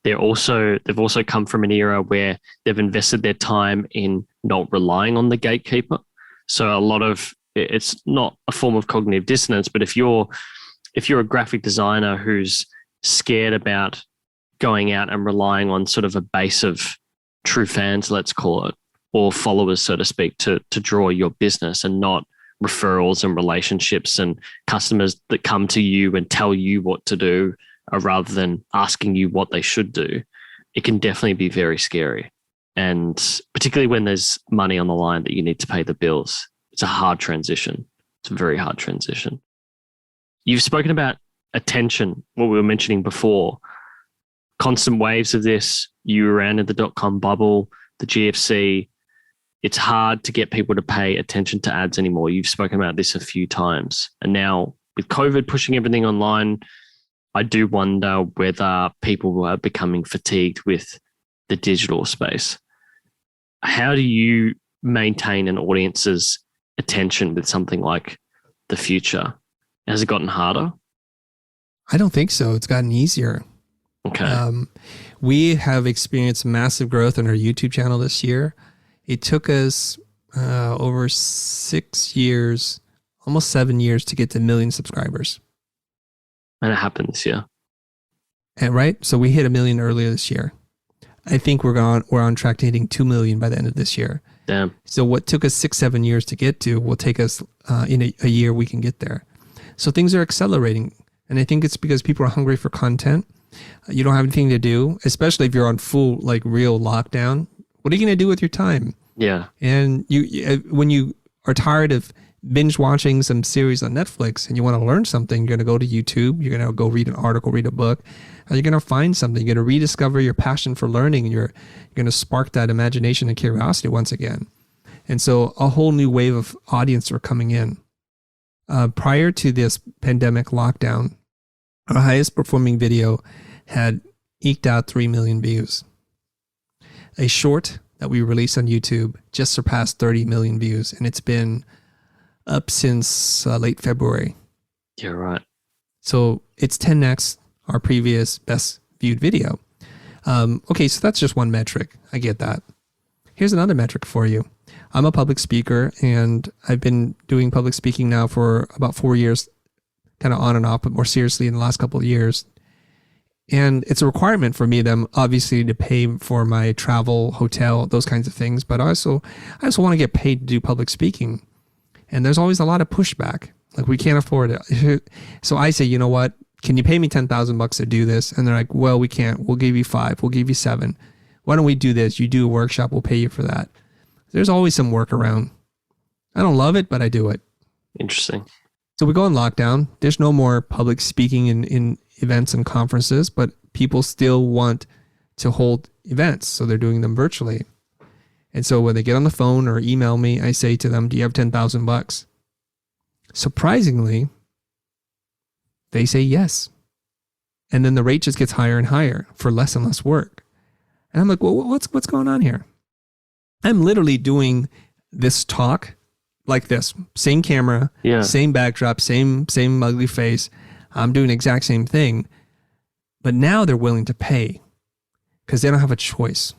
They've also come from an era where they've invested their time in not relying on the gatekeeper. So a lot of it's not a form of cognitive dissonance, but if you're a graphic designer who's scared about going out and relying on sort of a base of true fans, let's call it, or followers, so to speak, to draw your business and not referrals and relationships and customers that come to you and tell you what to do rather than asking you what they should do, it can definitely be very scary. And particularly when there's money on the line that you need to pay the bills, it's a hard transition. It's a very hard transition. You've spoken about attention, what we were mentioning before, constant waves of this. You were around in the .com bubble, the GFC. It's hard to get people to pay attention to ads anymore. You've spoken about this a few times. And now with COVID pushing everything online, I do wonder whether people are becoming fatigued with the digital space. How do you maintain an audience's attention with something like the Futur? Has it gotten harder? I don't think so. It's gotten easier. Okay. We have experienced massive growth on our YouTube channel this year. It took us over 6 years, almost 7 years to get to 1 million subscribers. And it happened this year. And right? So we hit 1 million earlier this year. I think we're on track to hitting 2 million by the end of this year. Damn. So what took us 6-7 years to get to will take us in a year we can get there. So things are accelerating. And I think it's because people are hungry for content. You don't have anything to do, especially if you're on full, like real lockdown. What are you going to do with your time? Yeah. And when you are tired of binge watching some series on Netflix and you want to learn something, you're going to go to YouTube, you're going to go read an article, read a book, and you're going to find something. You're going to rediscover your passion for learning, and you're going to spark that imagination and curiosity once again. And so a whole new wave of audience are coming in. Prior to this pandemic lockdown, our highest performing video had eked out 3 million views. A short that we released on YouTube just surpassed 30 million views, and it's been up since late February. Yeah, right. So it's 10x our previous best viewed video. Okay, so that's just one metric. I get that. Here's another metric for you. I'm a public speaker, and I've been doing public speaking now for about 4 years, kind of on and off, but more seriously in the last couple of years. And it's a requirement for me, them obviously to pay for my travel, hotel, those kinds of things. But I also want to get paid to do public speaking. And there's always a lot of pushback. Like, we can't afford it. So I say, you know what? Can you pay me $10,000 to do this? And they're like, well, we can't. We'll give you 5. We'll give you 7. Why don't we do this? You do a workshop. We'll pay you for that. There's always some workaround. I don't love it, but I do it. Interesting. So we go in lockdown. There's no more public speaking in events and conferences, but people still want to hold events. So they're doing them virtually. And so when they get on the phone or email me, I say to them, do you have $10,000? Surprisingly, they say yes. And then the rate just gets higher and higher for less and less work. And I'm like, well, what's going on here? I'm literally doing this talk like this, same camera, same backdrop, same ugly face. I'm doing the exact same thing, but now they're willing to pay because they don't have a choice.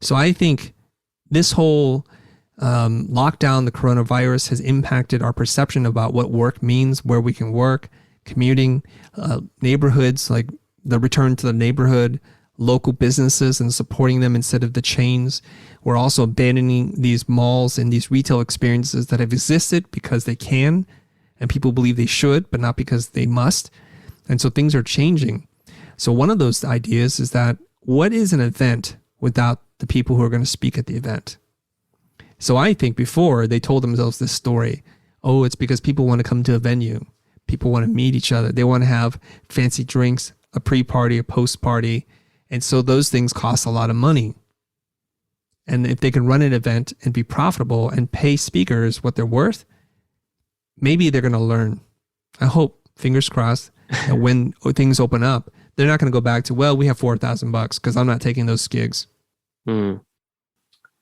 So I think this whole lockdown, the coronavirus, has impacted our perception about what work means, where we can work, commuting, neighborhoods, like the return to the neighborhood, local businesses and supporting them instead of the chains. We're also abandoning these malls and these retail experiences that have existed because they can, and people believe they should, but not because they must. And so things are changing. So one of those ideas is that, what is an event without the people who are going to speak at the event? So I think before they told themselves this story, oh, it's because people want to come to a venue. People want to meet each other. They want to have fancy drinks, a pre-party, a post-party. And so those things cost a lot of money. And if they can run an event and be profitable and pay speakers what they're worth, maybe they're going to learn. I hope, fingers crossed, that when things open up, they're not going to go back to, well, we have $4,000 because I'm not taking those gigs.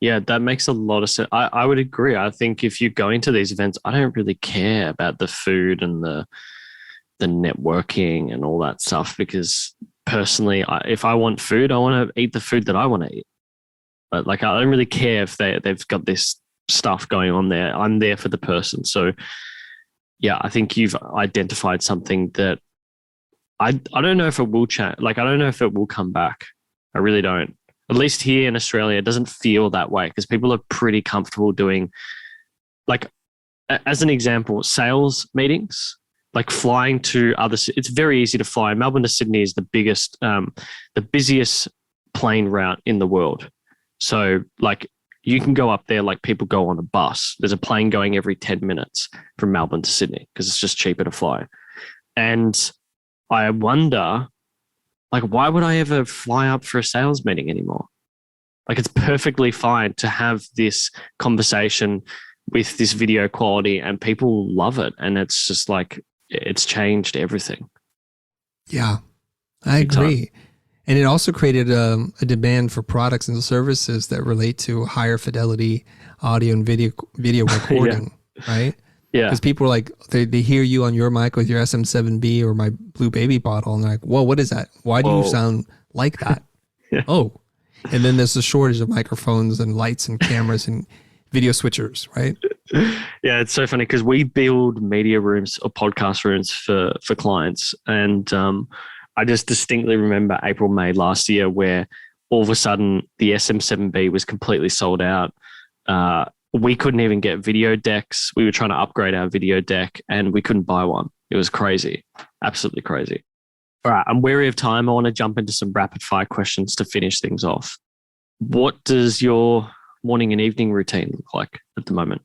Yeah, that makes a lot of sense. I would agree. I think if you're going to these events, I don't really care about the food and the networking and all that stuff, because personally, if I want food, I want to eat the food that I want to eat. But like, I don't really care if they've got this stuff going on there. I'm there for the person. So yeah, I think you've identified something that I don't know if it will change. Like, I don't know if it will come back. I really don't. At least here in Australia, it doesn't feel that way because people are pretty comfortable doing, like, as an example, sales meetings, like flying to it's very easy to fly. Melbourne to Sydney is the busiest plane route in the world. So like, you can go up there like people go on a bus. There's a plane going every 10 minutes from Melbourne to Sydney because it's just cheaper to fly. And I wonder, like, why would I ever fly up for a sales meeting anymore? Like, it's perfectly fine to have this conversation with this video quality and people love it. And it's just like, it's changed everything. Yeah, I agree. And it also created a demand for products and services that relate to higher fidelity audio and video recording, right? Yeah. Because people are like, they hear you on your mic with your SM7B or my Blue Baby bottle, and they're like, whoa, what is that? Why do you sound like that? Yeah. Oh, and then there's a shortage of microphones and lights and cameras and video switchers, right? Yeah, it's so funny because we build media rooms or podcast rooms for clients. And I just distinctly remember April, May last year where all of a sudden the SM7B was completely sold out. We couldn't even get video decks. We were trying to upgrade our video deck and we couldn't buy one. It was crazy. Absolutely crazy. All right, I'm wary of time. I want to jump into some rapid fire questions to finish things off. What does your morning and evening routine look like at the moment?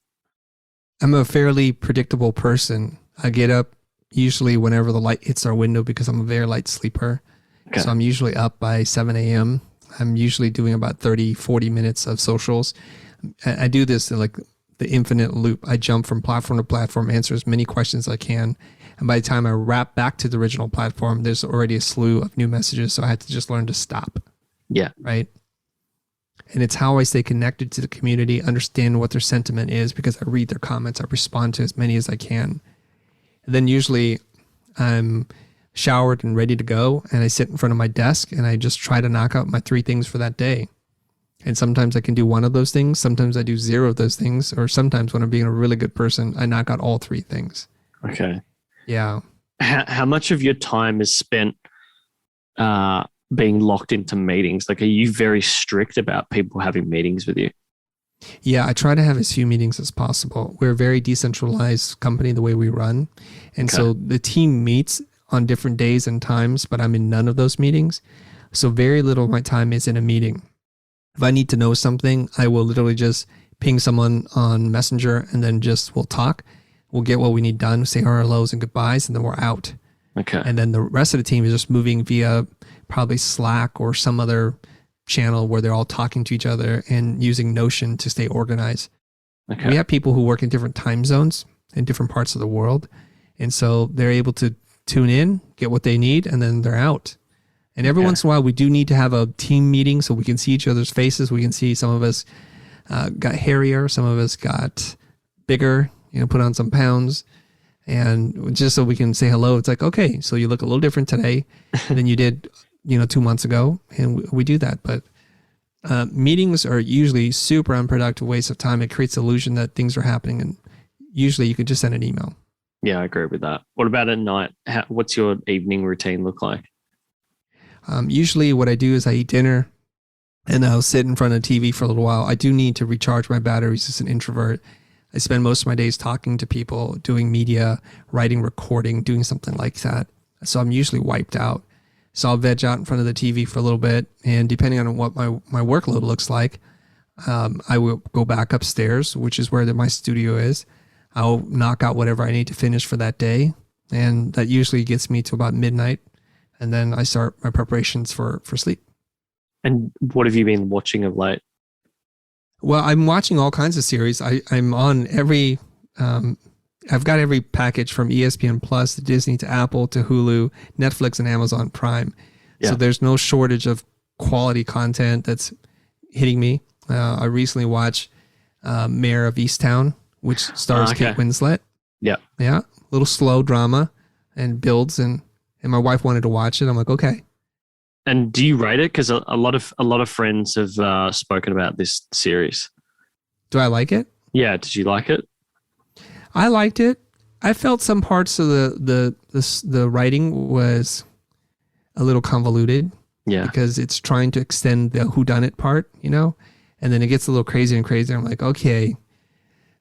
I'm a fairly predictable person. I get up usually whenever the light hits our window because I'm a very light sleeper. Okay. So I'm usually up by 7 a.m. I'm usually doing about 30, 40 minutes of socials. I do this in like the infinite loop. I jump from platform to platform, answer as many questions as I can. And by the time I wrap back to the original platform, there's already a slew of new messages. So I had to just learn to stop. Yeah. Right. And it's how I stay connected to the community, understand what their sentiment is, because I read their comments. I respond to as many as I can. And then usually I'm showered and ready to go. And I sit in front of my desk and I just try to knock out my 3 things for that day. And sometimes I can do one of those things. Sometimes I do 0 of those things. Or sometimes when I'm being a really good person, I knock out all 3 things. Okay. Yeah. How much of your time is spent being locked into meetings? Like, are you very strict about people having meetings with you? Yeah, I try to have as few meetings as possible. We're a very decentralized company the way we run. And Okay. so the team meets on different days and times, but I'm in none of those meetings. So very little of my time is in a meeting. If I need to know something, I will literally just ping someone on Messenger and then just we'll talk. We'll get what we need done, say our hellos and goodbyes, and then we're out. Okay. And then the rest of the team is just moving via probably Slack or some other channel where they're all talking to each other and using Notion to stay organized. Okay. We have people who work in different time zones in different parts of the world. And so they're able to tune in, get what they need, and then they're out. And every once in a while, we do need to have a team meeting so we can see each other's faces. We can see some of us got hairier, some of us got bigger, put on some pounds. And just so we can say hello, it's like, okay, so you look a little different today than you did, 2 months ago. And we do that. But meetings are usually super unproductive waste of time. It creates the illusion that things are happening. And usually you could just send an email. Yeah, I agree with that. What about at night? What's your evening routine look like? Usually what I do is I eat dinner and I'll sit in front of the TV for a little while. I do need to recharge my batteries as an introvert. I spend most of my days talking to people, doing media, writing, recording, doing something like that. So I'm usually wiped out. So I'll veg out in front of the TV for a little bit. And depending on what my workload looks like, I will go back upstairs, which is where my studio is. I'll knock out whatever I need to finish for that day. And that usually gets me to about midnight. And then I start my preparations for sleep. And what have you been watching of late? Well, I'm watching all kinds of series. I'm on every, I've got every package from ESPN Plus to Disney to Apple to Hulu, Netflix, and Amazon Prime. Yeah. So there's no shortage of quality content that's hitting me. I recently watched Mayor of Easttown, which stars Kate Winslet. Yeah. Yeah. A little slow drama and builds, and my wife wanted to watch it. I'm like, okay. And do you rate it? Because a lot of friends have spoken about this series. Do I like it? Yeah. Did you like it? I liked it. I felt some parts of the writing was a little convoluted. Yeah. Because it's trying to extend the whodunit part, and then it gets a little crazier and crazier. I'm like, okay,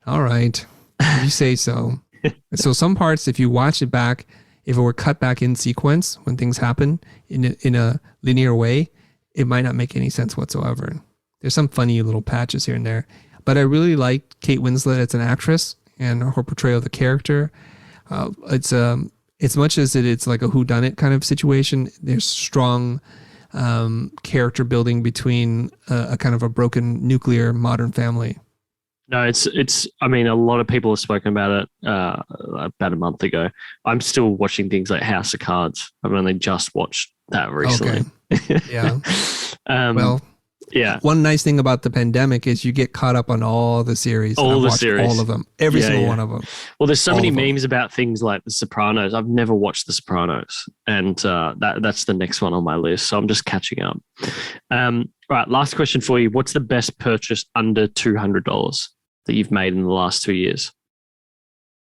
all right, if you say so. So some parts, if you watch it back, if it were cut back in sequence when things happen in a linear way, it might not make any sense whatsoever. There's some funny little patches here and there, but I really liked Kate Winslet as an actress and her portrayal of the character. It's as much as it's like a whodunit kind of situation. There's strong character building between a kind of a broken nuclear modern family. No, it's. I mean, a lot of people have spoken about it about a month ago. I'm still watching things like House of Cards. I've only just watched that recently. Okay. Yeah. Well, yeah. One nice thing about the pandemic is you get caught up on all the series. All the series. All of them. Every single one of them. Well, there's so many memes about things like The Sopranos. I've never watched The Sopranos, and that's the next one on my list. So I'm just catching up. Right. Last question for you. What's the best purchase under $200 that you've made in the last 2 years?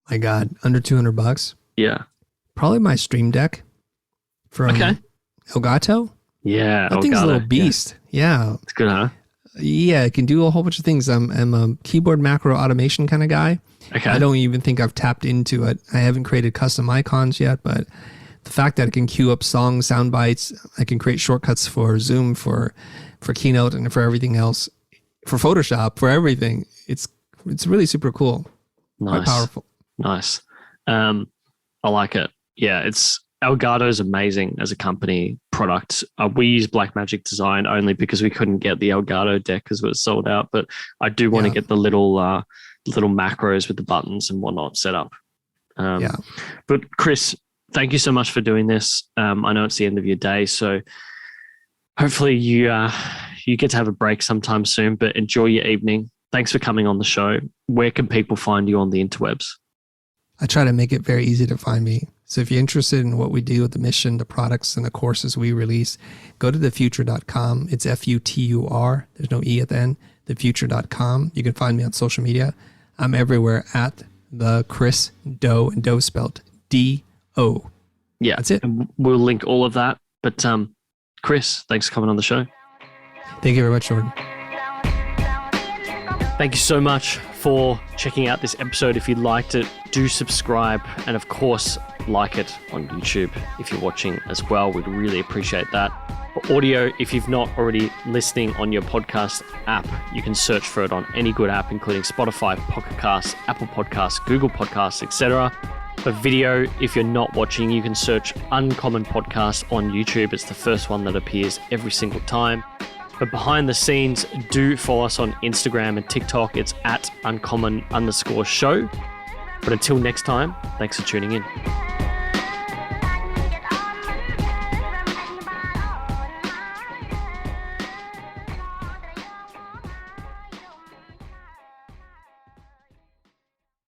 My God, under $200? Yeah. Probably my Stream Deck from Elgato. Yeah. That thing's a little beast. Yeah. It's good, huh? Yeah, it can do a whole bunch of things. I'm a keyboard macro automation kind of guy. Okay. I don't even think I've tapped into it. I haven't created custom icons yet, but the fact that it can queue up songs, sound bites, I can create shortcuts for Zoom, for Keynote, and for everything else, for Photoshop, for everything. It's really super cool. Nice. Quite powerful. Nice. I like it. Yeah, Elgato is amazing as a company product. We use Blackmagic Design only because we couldn't get the Elgato deck because it was sold out. But I do want to get the little macros with the buttons and whatnot set up. But Chris, thank you so much for doing this. I know it's the end of your day, so hopefully you get to have a break sometime soon. But enjoy your evening. Thanks for coming on the show. Where can people find you on the interwebs? I try to make it very easy to find me. So if you're interested in what we do, the mission, the products, and the courses we release, go to thefutur.com. It's Futur. There's no E at the end. Thefutur.com. You can find me on social media. I'm everywhere at the Chris Do, and Do spelled D-O. Yeah. That's it. And we'll link all of that But Chris, thanks for coming on the show. Thank you very much, Jordan. Thank you so much for checking out this episode. If you liked it, do subscribe. And of course, like it on YouTube if you're watching as well. We'd really appreciate that. For audio, if you've not already listening on your podcast app, you can search for it on any good app, including Spotify, Pocket Casts, Apple Podcasts, Google Podcasts, etc. For video, if you're not watching, you can search Uncommon Podcast on YouTube. It's the first one that appears every single time. But behind the scenes, do follow us on Instagram and TikTok. It's @uncommon_show. But until next time, thanks for tuning in.